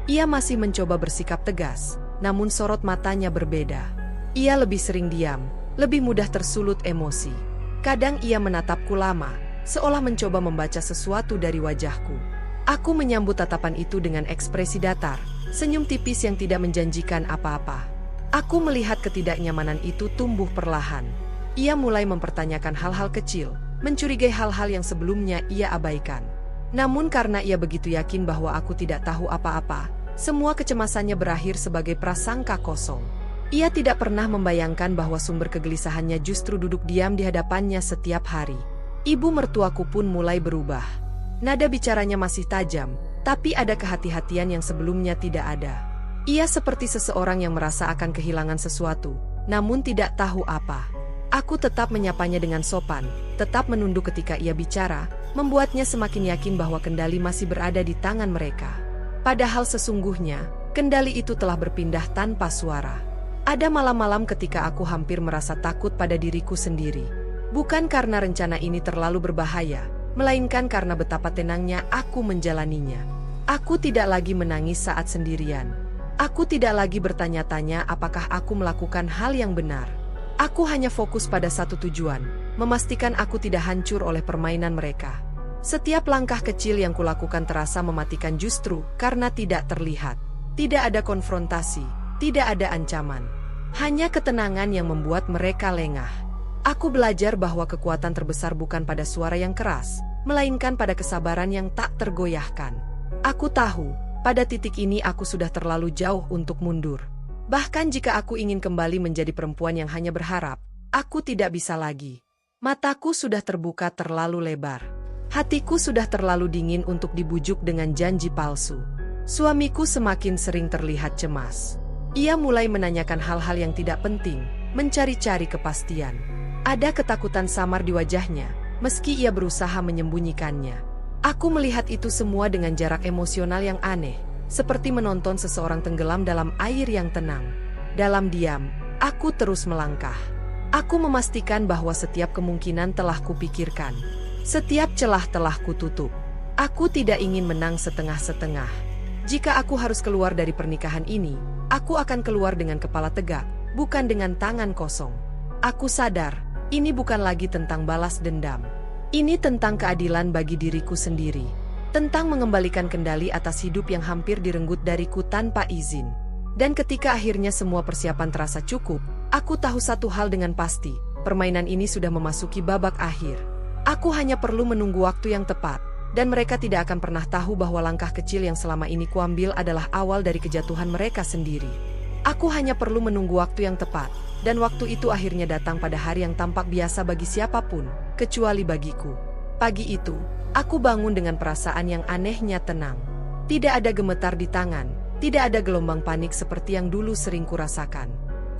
S1: Ia masih mencoba bersikap tegas, namun sorot matanya berbeda. Ia lebih sering diam, lebih mudah tersulut emosi. Kadang ia menatapku lama, seolah mencoba membaca sesuatu dari wajahku. Aku menyambut tatapan itu dengan ekspresi datar, senyum tipis yang tidak menjanjikan apa-apa. Aku melihat ketidaknyamanan itu tumbuh perlahan. Ia mulai mempertanyakan hal-hal kecil, mencurigai hal-hal yang sebelumnya ia abaikan. Namun karena ia begitu yakin bahwa aku tidak tahu apa-apa, semua kecemasannya berakhir sebagai prasangka kosong. Ia tidak pernah membayangkan bahwa sumber kegelisahannya justru duduk diam di hadapannya setiap hari. Ibu mertuaku pun mulai berubah. Nada bicaranya masih tajam, tapi ada kehati-hatian yang sebelumnya tidak ada. Ia seperti seseorang yang merasa akan kehilangan sesuatu, namun tidak tahu apa. Aku tetap menyapanya dengan sopan, tetap menunduk ketika ia bicara, membuatnya semakin yakin bahwa kendali masih berada di tangan mereka. Padahal sesungguhnya, kendali itu telah berpindah tanpa suara. Ada malam-malam ketika aku hampir merasa takut pada diriku sendiri. Bukan karena rencana ini terlalu berbahaya, melainkan karena betapa tenangnya aku menjalaninya. Aku tidak lagi menangis saat sendirian. Aku tidak lagi bertanya-tanya apakah aku melakukan hal yang benar. Aku hanya fokus pada satu tujuan, memastikan aku tidak hancur oleh permainan mereka. Setiap langkah kecil yang kulakukan terasa mematikan justru karena tidak terlihat. Tidak ada konfrontasi, tidak ada ancaman. Hanya ketenangan yang membuat mereka lengah. Aku belajar bahwa kekuatan terbesar bukan pada suara yang keras, melainkan pada kesabaran yang tak tergoyahkan. Aku tahu, pada titik ini aku sudah terlalu jauh untuk mundur. Bahkan jika aku ingin kembali menjadi perempuan yang hanya berharap, aku tidak bisa lagi. Mataku sudah terbuka terlalu lebar. Hatiku sudah terlalu dingin untuk dibujuk dengan janji palsu. Suamiku semakin sering terlihat cemas. Ia mulai menanyakan hal-hal yang tidak penting, mencari-cari kepastian. Ada ketakutan samar di wajahnya, meski ia berusaha menyembunyikannya. Aku melihat itu semua dengan jarak emosional yang aneh, seperti menonton seseorang tenggelam dalam air yang tenang. Dalam diam, aku terus melangkah. Aku memastikan bahwa setiap kemungkinan telah kupikirkan. Setiap celah telah kututup. Aku tidak ingin menang setengah-setengah. Jika aku harus keluar dari pernikahan ini, aku akan keluar dengan kepala tegak, bukan dengan tangan kosong. Aku sadar, ini bukan lagi tentang balas dendam. Ini tentang keadilan bagi diriku sendiri. tentang mengembalikan kendali atas hidup yang hampir direnggut dariku tanpa izin. Dan ketika akhirnya semua persiapan terasa cukup, aku tahu satu hal dengan pasti, permainan ini sudah memasuki babak akhir. Aku hanya perlu menunggu waktu yang tepat, dan mereka tidak akan pernah tahu bahwa langkah kecil yang selama ini kuambil adalah awal dari kejatuhan mereka sendiri. Aku hanya perlu menunggu waktu yang tepat, dan waktu itu akhirnya datang pada hari yang tampak biasa bagi siapapun, kecuali bagiku. Pagi itu, aku bangun dengan perasaan yang anehnya tenang. Tidak ada gemetar di tangan, tidak ada gelombang panik seperti yang dulu sering kurasakan.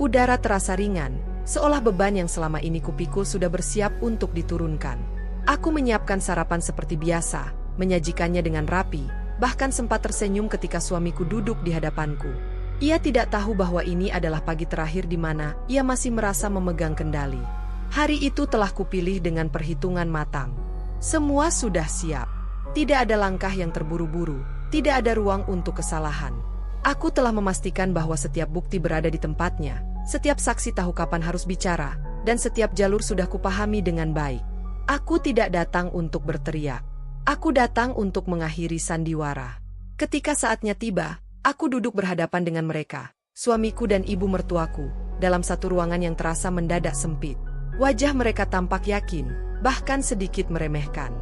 S1: Udara terasa ringan, seolah beban yang selama ini kupikul sudah bersiap untuk diturunkan. Aku menyiapkan sarapan seperti biasa, menyajikannya dengan rapi, bahkan sempat tersenyum ketika suamiku duduk di hadapanku. Ia tidak tahu bahwa ini adalah pagi terakhir di mana ia masih merasa memegang kendali. Hari itu telah kupilih dengan perhitungan matang. Semua sudah siap. Tidak ada langkah yang terburu-buru, tidak ada ruang untuk kesalahan. Aku telah memastikan bahwa setiap bukti berada di tempatnya, setiap saksi tahu kapan harus bicara, dan setiap jalur sudah kupahami dengan baik. Aku tidak datang untuk berteriak. Aku datang untuk mengakhiri sandiwara. Ketika saatnya tiba, aku duduk berhadapan dengan mereka, suamiku dan ibu mertuaku, dalam satu ruangan yang terasa mendadak sempit. Wajah mereka tampak yakin, bahkan sedikit meremehkan.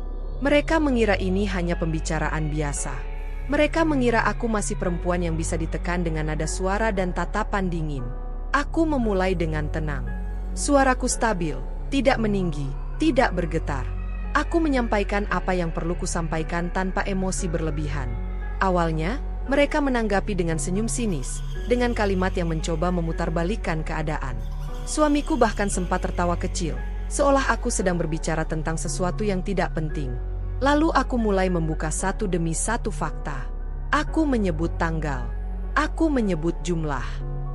S1: Mereka mengira ini hanya pembicaraan biasa. Mereka mengira aku masih perempuan yang bisa ditekan dengan nada suara dan tatapan dingin. Aku memulai dengan tenang. Suaraku stabil, tidak meninggi, tidak bergetar. Aku menyampaikan apa yang perlu kusampaikan tanpa emosi berlebihan. Awalnya, mereka menanggapi dengan senyum sinis, dengan kalimat yang mencoba memutarbalikkan keadaan. Suamiku bahkan sempat tertawa kecil, seolah aku sedang berbicara tentang sesuatu yang tidak penting. Lalu aku mulai membuka satu demi satu fakta. Aku menyebut tanggal. Aku menyebut jumlah.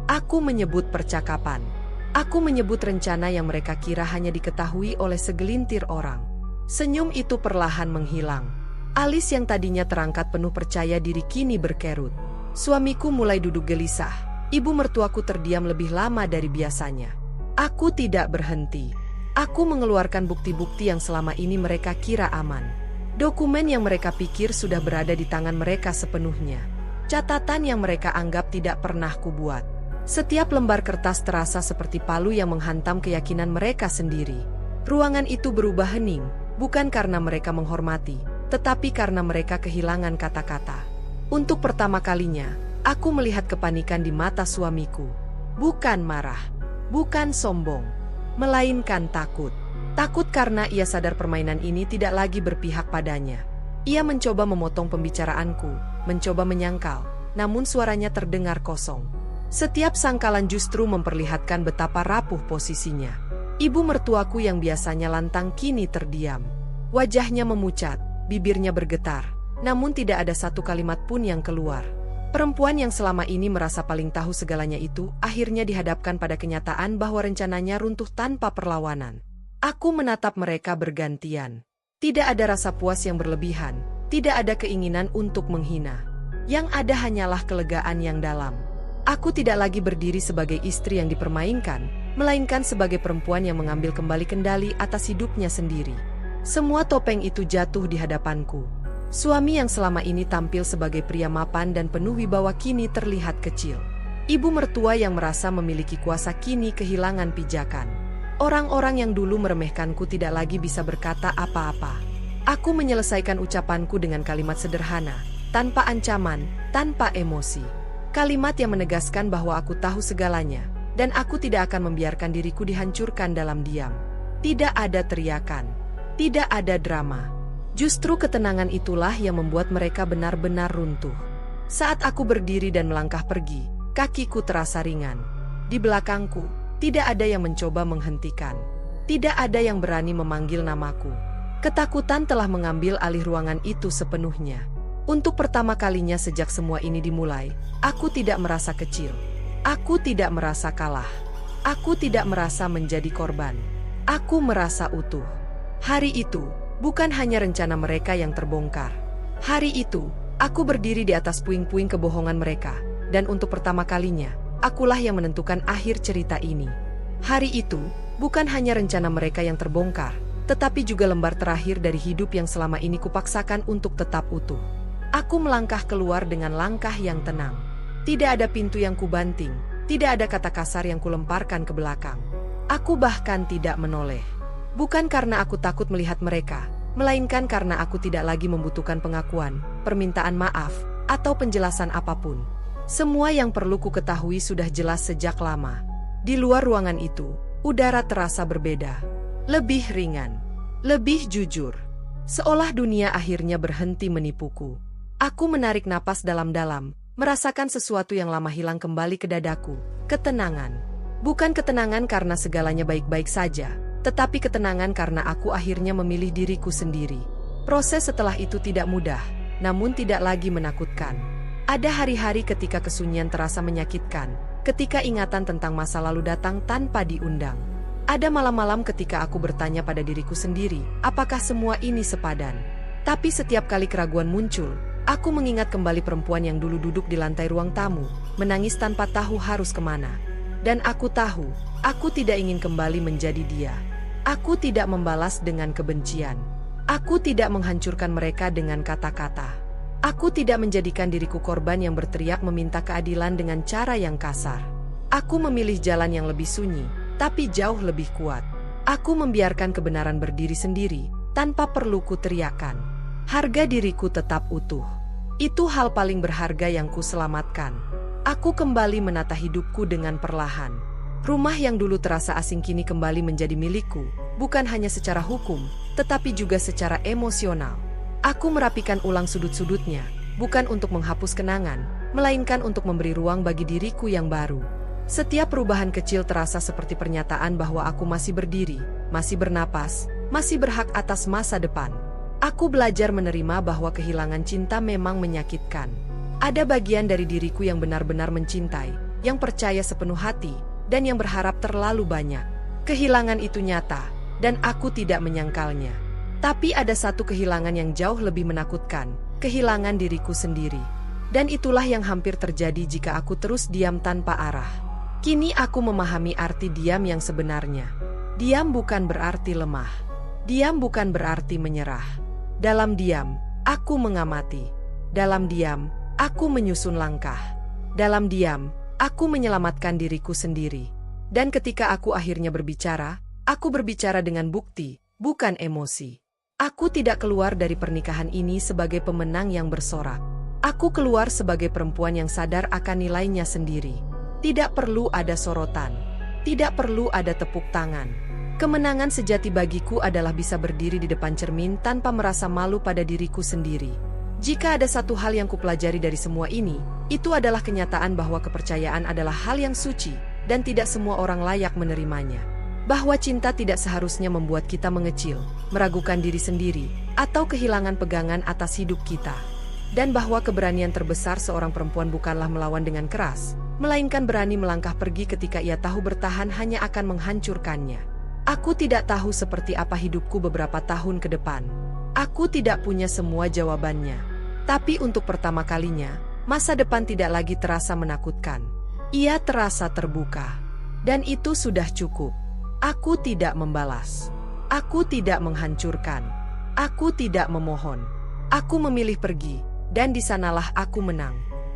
S1: Aku menyebut percakapan. Aku menyebut rencana yang mereka kira hanya diketahui oleh segelintir orang. Senyum itu perlahan menghilang. Alis yang tadinya terangkat penuh percaya diri kini berkerut. Suamiku mulai duduk gelisah. Ibu mertuaku terdiam lebih lama dari biasanya. Aku tidak berhenti. Aku mengeluarkan bukti-bukti yang selama ini mereka kira aman. Dokumen yang mereka pikir sudah berada di tangan mereka sepenuhnya. Catatan yang mereka anggap tidak pernah kubuat. Setiap lembar kertas terasa seperti palu yang menghantam keyakinan mereka sendiri. Ruangan itu berubah hening, bukan karena mereka menghormati, tetapi karena mereka kehilangan kata-kata. Untuk pertama kalinya, aku melihat kepanikan di mata suamiku. Bukan marah, bukan sombong, melainkan takut. Takut karena ia sadar permainan ini tidak lagi berpihak padanya. Ia mencoba memotong pembicaraanku, mencoba menyangkal, namun suaranya terdengar kosong. Setiap sangkalan justru memperlihatkan betapa rapuh posisinya. Ibu mertuaku yang biasanya lantang kini terdiam. Wajahnya memucat, bibirnya bergetar, namun tidak ada satu kalimat pun yang keluar. Perempuan yang selama ini merasa paling tahu segalanya itu akhirnya dihadapkan pada kenyataan bahwa rencananya runtuh tanpa perlawanan. Aku menatap mereka bergantian. Tidak ada rasa puas yang berlebihan, tidak ada keinginan untuk menghina. Yang ada hanyalah kelegaan yang dalam. Aku tidak lagi berdiri sebagai istri yang dipermainkan, melainkan sebagai perempuan yang mengambil kembali kendali atas hidupnya sendiri. Semua topeng itu jatuh di hadapanku. Suami yang selama ini tampil sebagai pria mapan dan penuh wibawa kini terlihat kecil. Ibu mertua yang merasa memiliki kuasa kini kehilangan pijakan. Orang-orang yang dulu meremehkanku tidak lagi bisa berkata apa-apa. Aku menyelesaikan ucapanku dengan kalimat sederhana, tanpa ancaman, tanpa emosi. Kalimat yang menegaskan bahwa aku tahu segalanya, dan aku tidak akan membiarkan diriku dihancurkan dalam diam. Tidak ada teriakan, tidak ada drama. Justru ketenangan itulah yang membuat mereka benar-benar runtuh. Saat aku berdiri dan melangkah pergi, kakiku terasa ringan. Di belakangku, tidak ada yang mencoba menghentikan. Tidak ada yang berani memanggil namaku. Ketakutan telah mengambil alih ruangan itu sepenuhnya. Untuk pertama kalinya sejak semua ini dimulai, aku tidak merasa kecil. Aku tidak merasa kalah. Aku tidak merasa menjadi korban. Aku merasa utuh. Hari itu, bukan hanya rencana mereka yang terbongkar. Hari itu, aku berdiri di atas puing-puing kebohongan mereka, dan untuk pertama kalinya, akulah yang menentukan akhir cerita ini. Hari itu, bukan hanya rencana mereka yang terbongkar, tetapi juga lembar terakhir dari hidup yang selama ini kupaksakan untuk tetap utuh. Aku melangkah keluar dengan langkah yang tenang. Tidak ada pintu yang kubanting, tidak ada kata kasar yang kulemparkan ke belakang. Aku bahkan tidak menoleh. Bukan karena aku takut melihat mereka, melainkan karena aku tidak lagi membutuhkan pengakuan, permintaan maaf, atau penjelasan apapun. Semua yang perlu ku ketahui sudah jelas sejak lama. Di luar ruangan itu, udara terasa berbeda. Lebih ringan, lebih jujur. Seolah dunia akhirnya berhenti menipuku. Aku menarik napas dalam-dalam, merasakan sesuatu yang lama hilang kembali ke dadaku. Ketenangan. Bukan ketenangan karena segalanya baik-baik saja, tetapi ketenangan karena aku akhirnya memilih diriku sendiri. Proses setelah itu tidak mudah, namun tidak lagi menakutkan. Ada hari-hari ketika kesunyian terasa menyakitkan, ketika ingatan tentang masa lalu datang tanpa diundang. Ada malam-malam ketika aku bertanya pada diriku sendiri, apakah semua ini sepadan? Tapi setiap kali keraguan muncul, aku mengingat kembali perempuan yang dulu duduk di lantai ruang tamu, menangis tanpa tahu harus kemana. Dan aku tahu, aku tidak ingin kembali menjadi dia. Aku tidak membalas dengan kebencian. Aku tidak menghancurkan mereka dengan kata-kata. Aku tidak menjadikan diriku korban yang berteriak meminta keadilan dengan cara yang kasar. Aku memilih jalan yang lebih sunyi, tapi jauh lebih kuat. Aku membiarkan kebenaran berdiri sendiri, tanpa perlu kuteriakan. Harga diriku tetap utuh. Itu hal paling berharga yang kuselamatkan. Aku kembali menata hidupku dengan perlahan. Rumah yang dulu terasa asing kini kembali menjadi milikku, bukan hanya secara hukum, tetapi juga secara emosional. Aku merapikan ulang sudut-sudutnya, bukan untuk menghapus kenangan, melainkan untuk memberi ruang bagi diriku yang baru. Setiap perubahan kecil terasa seperti pernyataan bahwa aku masih berdiri, masih bernapas, masih berhak atas masa depan. Aku belajar menerima bahwa kehilangan cinta memang menyakitkan. Ada bagian dari diriku yang benar-benar mencintai, yang percaya sepenuh hati, dan yang berharap terlalu banyak. Kehilangan itu nyata, dan aku tidak menyangkalnya. Tapi ada satu kehilangan yang jauh lebih menakutkan, kehilangan diriku sendiri. Dan itulah yang hampir terjadi jika aku terus diam tanpa arah. Kini aku memahami arti diam yang sebenarnya. Diam bukan berarti lemah. Diam bukan berarti menyerah. Dalam diam, aku mengamati. Dalam diam, aku menyusun langkah. Dalam diam, aku menyelamatkan diriku sendiri. Dan ketika aku akhirnya berbicara, aku berbicara dengan bukti, bukan emosi. Aku tidak keluar dari pernikahan ini sebagai pemenang yang bersorak. Aku keluar sebagai perempuan yang sadar akan nilainya sendiri. Tidak perlu ada sorotan. Tidak perlu ada tepuk tangan. Kemenangan sejati bagiku adalah bisa berdiri di depan cermin tanpa merasa malu pada diriku sendiri. Jika ada satu hal yang kupelajari dari semua ini, itu adalah kenyataan bahwa kepercayaan adalah hal yang suci, dan tidak semua orang layak menerimanya. Bahwa cinta tidak seharusnya membuat kita mengecil, meragukan diri sendiri, atau kehilangan pegangan atas hidup kita. Dan bahwa keberanian terbesar seorang perempuan bukanlah melawan dengan keras, melainkan berani melangkah pergi ketika ia tahu bertahan hanya akan menghancurkannya. Aku tidak tahu seperti apa hidupku beberapa tahun ke depan. Aku tidak punya semua jawabannya. Tapi untuk pertama kalinya, masa depan tidak lagi terasa menakutkan. Ia terasa terbuka. Dan itu sudah cukup. Aku tidak membalas. Aku tidak menghancurkan. Aku tidak memohon. Aku memilih pergi, dan di sanalah aku menang.